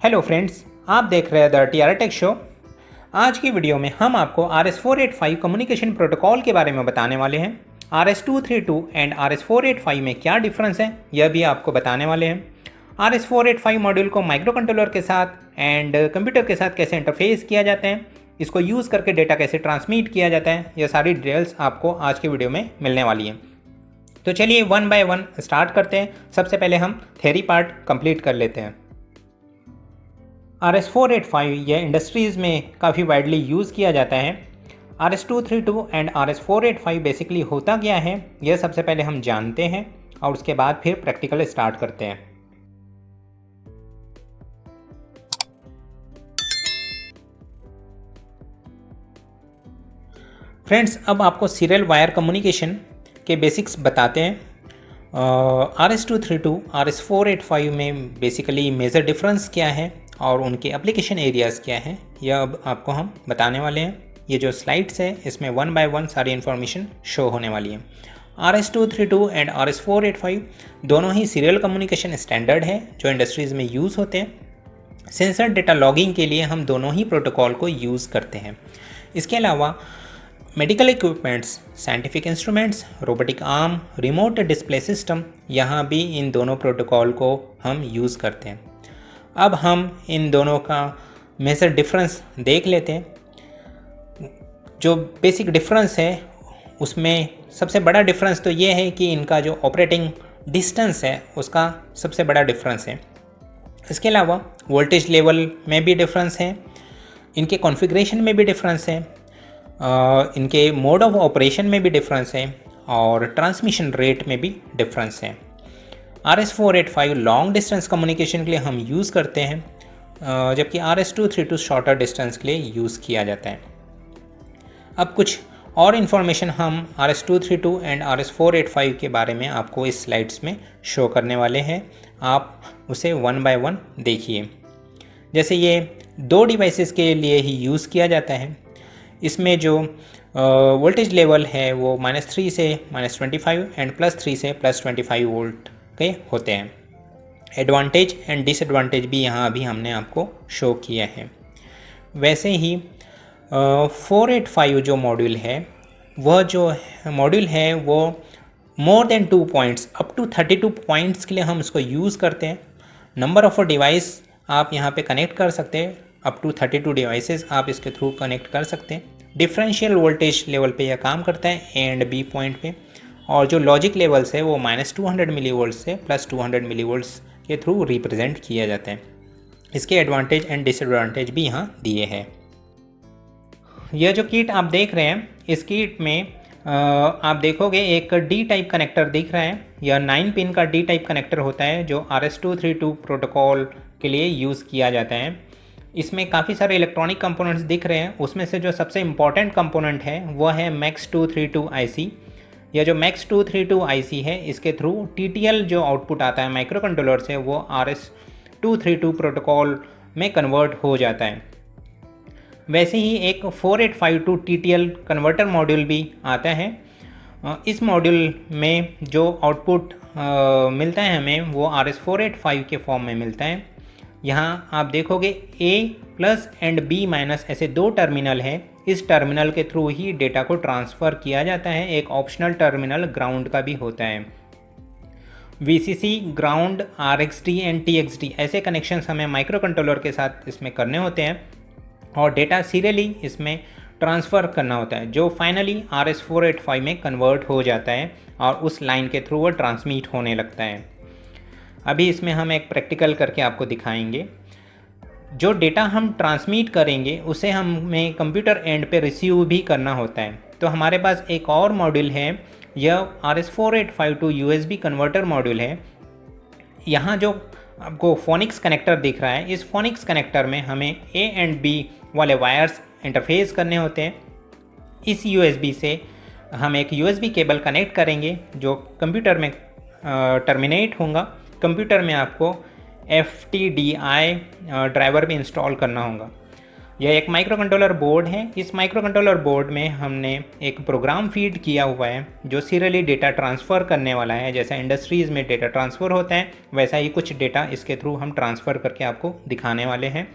Hello friends, आप देख रहे हैं द टीआर टेक शो। आज की वीडियो में हम आपको RS485 कम्युनिकेशन प्रोटोकॉल के बारे में बताने वाले हैं। RS232 एंड RS485 में क्या डिफरेंस है यह भी आपको बताने वाले हैं। RS485 मॉड्यूल को माइक्रो कंट्रोलर के साथ एंड कंप्यूटर के साथ कैसे इंटरफेस किया जाता है, इसको यूज़ करके डेटा कैसे ट्रांसमिट किया जाता है, यह सारी डिटेल्स आपको आज की वीडियो में मिलने वाली है। तो चलिए वन बाय वन स्टार्ट करते हैं। सबसे पहले हम थ्योरी पार्ट कंप्लीट कर लेते हैं। RS485 यह इंडस्ट्रीज़ में काफ़ी वाइडली यूज़ किया जाता है। RS232 एंड RS485 बेसिकली होता क्या है यह सबसे पहले हम जानते हैं और उसके बाद फिर प्रैक्टिकल स्टार्ट करते हैं। फ्रेंड्स, अब आपको सीरियल वायर कम्युनिकेशन के बेसिक्स बताते हैं। RS232 RS485 में बेसिकली मेजर डिफरेंस क्या है और उनके एप्लीकेशन एरियाज़ क्या हैं यह अब आपको हम बताने वाले हैं। ये जो स्लाइड्स है इसमें वन बाय वन सारी इन्फॉर्मेशन शो होने वाली है। RS232 एंड RS485 दोनों ही सीरियल कम्युनिकेशन स्टैंडर्ड है जो इंडस्ट्रीज़ में यूज़ होते हैं। सेंसर डेटा लॉगिंग के लिए हम दोनों ही प्रोटोकॉल को यूज़ करते हैं। इसके अलावा medical equipments, scientific instruments, robotic arm, remote display system, यहाँ भी इन दोनों प्रोटोकॉल को हम यूज़ करते हैं। अब हम इन दोनों का मेजर डिफरेंस देख लेते हैं। जो बेसिक डिफरेंस है उसमें सबसे बड़ा डिफरेंस तो ये है कि इनका जो ऑपरेटिंग डिस्टेंस है उसका सबसे बड़ा डिफरेंस है। इसके अलावा वोल्टेज लेवल में भी डिफरेंस है, इनके कॉन्फ़िगरेशन में भी डिफरेंस है, इनके मोड ऑफ ऑपरेशन में भी डिफरेंस है और ट्रांसमिशन रेट में भी डिफरेंस है। RS485 लॉन्ग डिस्टेंस कम्युनिकेशन के लिए हम यूज़ करते हैं, जबकि RS232 शॉर्टर डिस्टेंस के लिए यूज़ किया जाता है। अब कुछ और इन्फॉर्मेशन हम RS232 एंड RS485 के बारे में आपको इस स्लाइड्स में शो करने वाले हैं। आप उसे वन बाय वन देखिए। जैसे ये दो डिवाइसेस के लिए ही यूज़ किया जाता है। इसमें जो वोल्टेज लेवल है वो -3 से -25 एंड +3 से +25 वोल्ट के होते हैं। एडवांटेज एंड डिसएडवांटेज भी यहाँ अभी हमने आपको शो किया है। वैसे ही 485 जो मॉड्यूल है वो more than 2 points up to 32 points के लिए हम इसको यूज़ करते हैं। नंबर ऑफ डिवाइस आप यहाँ पे कनेक्ट कर सकते हैं, अप टू 32 डिवाइसेस आप इसके थ्रू कनेक्ट कर सकते हैं। डिफरेंशियल वोल्टेज लेवल पे यह काम करता है ए एंड बी पॉइंट पे, और जो लॉजिक लेवल्स है वो -200 मिलीवोल्ट से +200 मिलीवोल्ट्स के थ्रू रिप्रेजेंट किया जाता है। इसके एडवांटेज एंड डिसएडवांटेज भी यहाँ दिए हैं। यह जो किट आप देख रहे हैं, इस किट में आप देखोगे एक डी टाइप कनेक्टर दिख रहा है। यह 9 पिन का डी टाइप कनेक्टर होता है जो RS232 प्रोटोकॉल के लिए यूज़ किया जाता है। इसमें काफ़ी सारे इलेक्ट्रॉनिक कंपोनेंट्स दिख रहे हैं। उसमें से जो सबसे इम्पॉर्टेंट कंपोनेंट है वो है MAX232 IC। यह जो MAX232 IC है इसके थ्रू TTL जो आउटपुट आता है माइक्रो कंट्रोलर से वो RS232 प्रोटोकॉल में कन्वर्ट हो जाता है। वैसे ही एक 4852 TTL कन्वर्टर मॉड्यूल भी आता है। इस मॉड्यूल में जो आउटपुट मिलता है हमें वो RS485 के फॉर्म में मिलता है। यहाँ आप देखोगे A+ एंड B- ऐसे दो टर्मिनल हैं। इस टर्मिनल के थ्रू ही डेटा को ट्रांसफ़र किया जाता है। एक ऑप्शनल टर्मिनल ग्राउंड का भी होता है। VCC, ground, RxD and TxD ऐसे कनेक्शंस हमें माइक्रो कंट्रोलर के साथ इसमें करने होते हैं और डेटा सीरियली इसमें ट्रांसफ़र करना होता है जो फाइनली RS485 में कन्वर्ट हो जाता है और उस लाइन के थ्रू वो ट्रांसमिट होने लगता है। अभी इसमें हम एक प्रैक्टिकल करके आपको दिखाएंगे। जो डेटा हम ट्रांसमिट करेंगे उसे हमें कंप्यूटर एंड पे रिसीव भी करना होता है। तो हमारे पास एक और मॉड्यूल है, यह RS4852 USB कन्वर्टर मॉड्यूल है। यहाँ जो आपको फोनिक्स कनेक्टर दिख रहा है, इस फोनिक्स कनेक्टर में हमें A एंड B वाले वायर्स इंटरफेस करने होते हैं। इस USB से हम एक USB केबल कनेक्ट करेंगे जो कंप्यूटर में टर्मिनेट होगा। कंप्यूटर में आपको FTDI ड्राइवर भी इंस्टॉल करना होगा। यह एक माइक्रो कंट्रोलर बोर्ड है। इस माइक्रो कंट्रोलर बोर्ड में हमने एक प्रोग्राम फीड किया हुआ है जो सीरियली डेटा ट्रांसफ़र करने वाला है। जैसा इंडस्ट्रीज़ में डेटा ट्रांसफ़र होता है वैसा ही कुछ डेटा इसके थ्रू हम ट्रांसफ़र करके आपको दिखाने वाले हैं।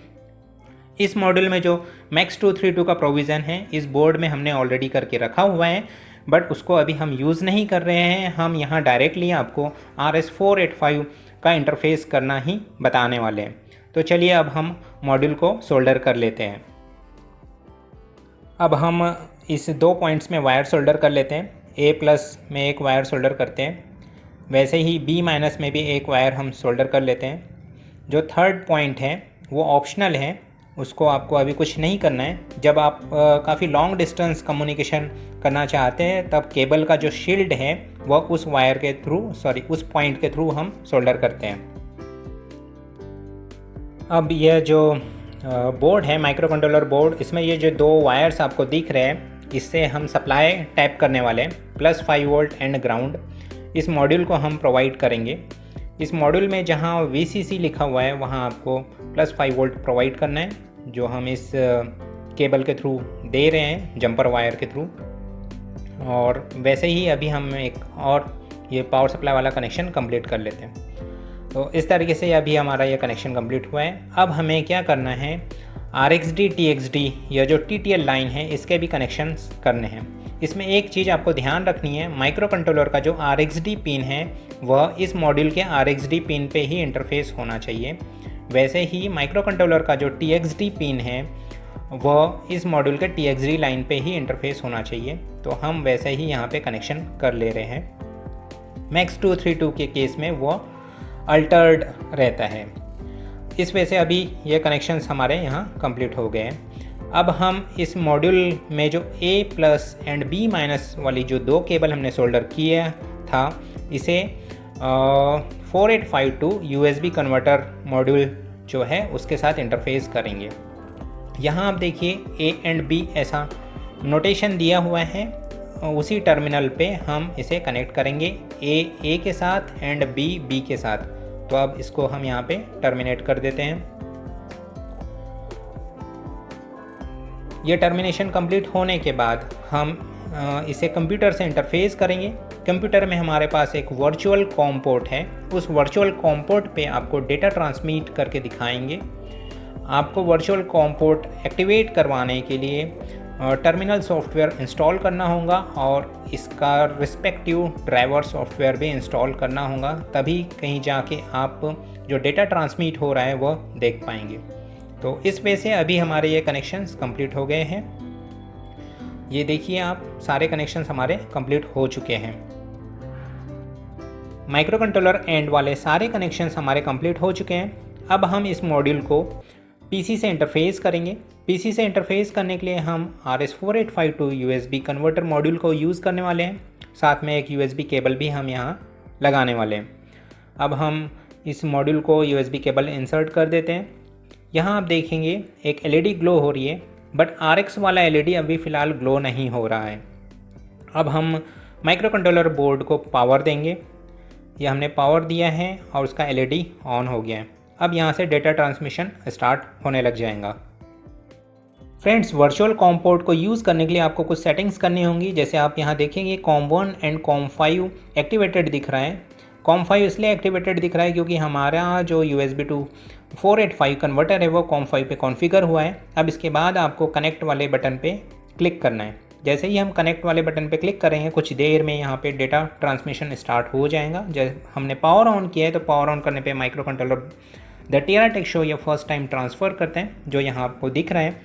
इस मॉड्यूल में जो MAX232 का प्रोविज़न है इस बोर्ड में हमने ऑलरेडी करके रखा हुआ है, बट उसको अभी हम यूज़ नहीं कर रहे हैं। हम यहाँ डायरेक्टली आपको RS485 का इंटरफेस करना ही बताने वाले हैं। तो चलिए अब हम मॉड्यूल को सोल्डर कर लेते हैं। अब हम इस 2 पॉइंट्स में वायर सोल्डर कर लेते हैं। A+ में एक वायर सोल्डर करते हैं, वैसे ही B- में भी एक वायर हम सोल्डर कर लेते हैं। जो थर्ड पॉइंट है वो ऑप्शनल है, उसको आपको अभी कुछ नहीं करना है। जब आप काफ़ी लॉन्ग डिस्टेंस कम्युनिकेशन करना चाहते हैं तब केबल का जो शील्ड है वह उस वायर के थ्रू उस पॉइंट के थ्रू हम सोल्डर करते हैं। अब यह जो बोर्ड है माइक्रो कंट्रोलर बोर्ड, इसमें ये जो 2 वायर्स आपको दिख रहे हैं इससे हम सप्लाई टैप करने वाले हैं +5 वोल्ट एंड ग्राउंड। इस मॉड्यूल को हम प्रोवाइड करेंगे। इस मॉड्यूल में जहाँ VCC लिखा हुआ है वहाँ आपको +5 वोल्ट प्रोवाइड करना है, जो हम इस केबल के थ्रू दे रहे हैं जंपर वायर के थ्रू। और वैसे ही अभी हम एक और ये पावर सप्लाई वाला कनेक्शन कंप्लीट कर लेते हैं। तो इस तरीके से अभी हमारा ये कनेक्शन कंप्लीट हुआ है। अब हमें क्या करना है, RxD TxD या जो TTL लाइन है इसके भी कनेक्शंस करने हैं। इसमें एक चीज़ आपको ध्यान रखनी है, माइक्रो कंट्रोलर का जो RxD पिन है वह इस मॉड्यूल के RxD पिन पे ही इंटरफेस होना चाहिए। वैसे ही माइक्रो कंट्रोलर का जो TxD पिन है वह इस मॉड्यूल के TxD लाइन पे ही इंटरफेस होना चाहिए। तो हम वैसे ही यहाँ पे कनेक्शन कर ले रहे हैं। MAX232 के केस में वह अल्टर्ड रहता है। इस वजह से अभी ये कनेक्शंस हमारे यहाँ कंप्लीट हो गए हैं। अब हम इस मॉड्यूल में जो A+ एंड B- वाली जो 2 केबल हमने सोल्डर किया था इसे 4852 USB कन्वर्टर मॉड्यूल जो है उसके साथ इंटरफेस करेंगे। यहाँ आप देखिए A एंड B ऐसा नोटेशन दिया हुआ है, उसी टर्मिनल पे हम इसे कनेक्ट करेंगे, A के साथ एंड B के साथ। तो अब इसको हम यहाँ पे टर्मिनेट कर देते हैं। ये टर्मिनेशन कंप्लीट होने के बाद हम इसे कंप्यूटर से इंटरफेस करेंगे। कंप्यूटर में हमारे पास एक वर्चुअल कॉम पोर्ट है, उस वर्चुअल कॉम पोर्ट पे आपको डेटा ट्रांसमिट करके दिखाएंगे। आपको वर्चुअल कॉम पोर्ट एक्टिवेट करवाने के लिए टर्मिनल सॉफ्टवेयर इंस्टॉल करना होगा और इसका रिस्पेक्टिव ड्राइवर सॉफ्टवेयर भी इंस्टॉल करना होगा, तभी कहीं जाके आप जो डेटा ट्रांसमिट हो रहा है वह देख पाएंगे। तो इस वजह से अभी हमारे ये कनेक्शंस कंप्लीट हो गए हैं। ये देखिए आप, सारे कनेक्शंस हमारे कंप्लीट हो चुके हैं। माइक्रो कंट्रोलर एंड वाले सारे कनेक्शंस हमारे कंप्लीट हो चुके हैं। अब हम इस मॉड्यूल को PC से इंटरफेस करेंगे। PC से इंटरफेस करने के लिए हम RS485 USB कन्वर्टर मॉड्यूल को यूज़ करने वाले हैं। साथ में एक USB केबल भी हम यहाँ लगाने वाले हैं। अब हम इस मॉड्यूल को USB केबल इंसर्ट कर देते हैं। यहाँ आप देखेंगे एक LED ग्लो हो रही है, बट RX वाला LED अभी फ़िलहाल ग्लो नहीं हो रहा है। अब हम माइक्रो कंट्रोलर बोर्ड को पावर देंगे। ये हमने पावर दिया है और उसका LED ऑन हो गया है। अब यहाँ से डेटा ट्रांसमिशन स्टार्ट होने लग जाएगा। फ्रेंड्स, वर्चुअल कॉम पोर्ट को यूज़ करने के लिए आपको कुछ सेटिंग्स करनी होंगी। जैसे आप यहाँ देखेंगे COM1 एंड COM5 एक्टिवेटेड दिख रहा है। COM5 इसलिए एक्टिवेटेड दिख रहा है क्योंकि हमारा जो USB to 485 कन्वर्टर है वो COM5 पे कॉन्फ़िगर हुआ है। अब इसके बाद आपको कनेक्ट वाले बटन पे क्लिक करना है। जैसे ही हम कनेक्ट वाले बटन पे क्लिक करेंगे कुछ देर में यहाँ पे डेटा ट्रांसमिशन स्टार्ट हो जाएगा। जैसे हमने पावर ऑन किया है तो पावर ऑन करने पे माइक्रो कंट्रोलर द टेक शो या फर्स्ट टाइम ट्रांसफ़र करते हैं, जो यहाँ आपको दिख रहा है।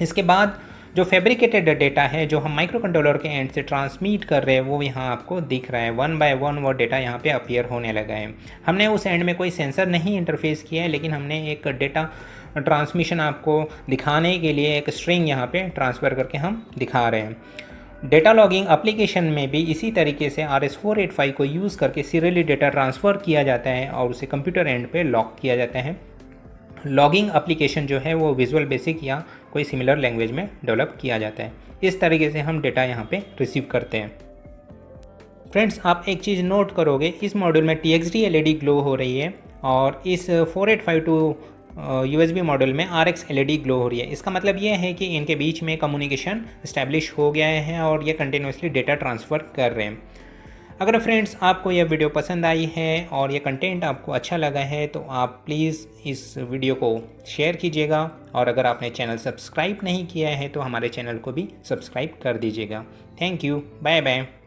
इसके बाद जो फैब्रिकेटेड डेटा है जो हम माइक्रो कंट्रोलर के एंड से ट्रांसमिट कर रहे हैं वो यहाँ आपको दिख रहा है। 1 बाय 1 वो डेटा यहाँ पे अपीयर होने लगा है। हमने उस एंड में कोई सेंसर नहीं इंटरफेस किया है, लेकिन हमने एक डेटा ट्रांसमिशन आपको दिखाने के लिए एक स्ट्रिंग यहाँ पे ट्रांसफ़र करके हम दिखा रहे हैं। डेटा लॉगिंग एप्लीकेशन में भी इसी तरीके से RS485 को यूज़ करके सीरियली डेटा ट्रांसफ़र किया जाता है और उसे कंप्यूटर एंड पे लॉक किया जाता है। लॉगिंग एप्लीकेशन जो है वो विजुअल बेसिक या कोई सिमिलर लैंग्वेज में डेवलप किया जाता है। इस तरीके से हम डेटा यहाँ पे रिसीव करते हैं। फ्रेंड्स, आप एक चीज़ नोट करोगे, इस मॉड्यूल में TxD LED ग्लो हो रही है और इस 4852 USB मॉड्यूल में RX LED ग्लो हो रही है। इसका मतलब ये है कि इनके बीच में कम्युनिकेशन इस्टेब्लिश हो गया है और ये कंटिन्यूसली डेटा ट्रांसफ़र कर रहे हैं। अगर फ्रेंड्स आपको यह वीडियो पसंद आई है और ये कंटेंट आपको अच्छा लगा है तो आप प्लीज़ इस वीडियो को शेयर कीजिएगा, और अगर आपने चैनल सब्सक्राइब नहीं किया है तो हमारे चैनल को भी सब्सक्राइब कर दीजिएगा। Thank you, bye bye.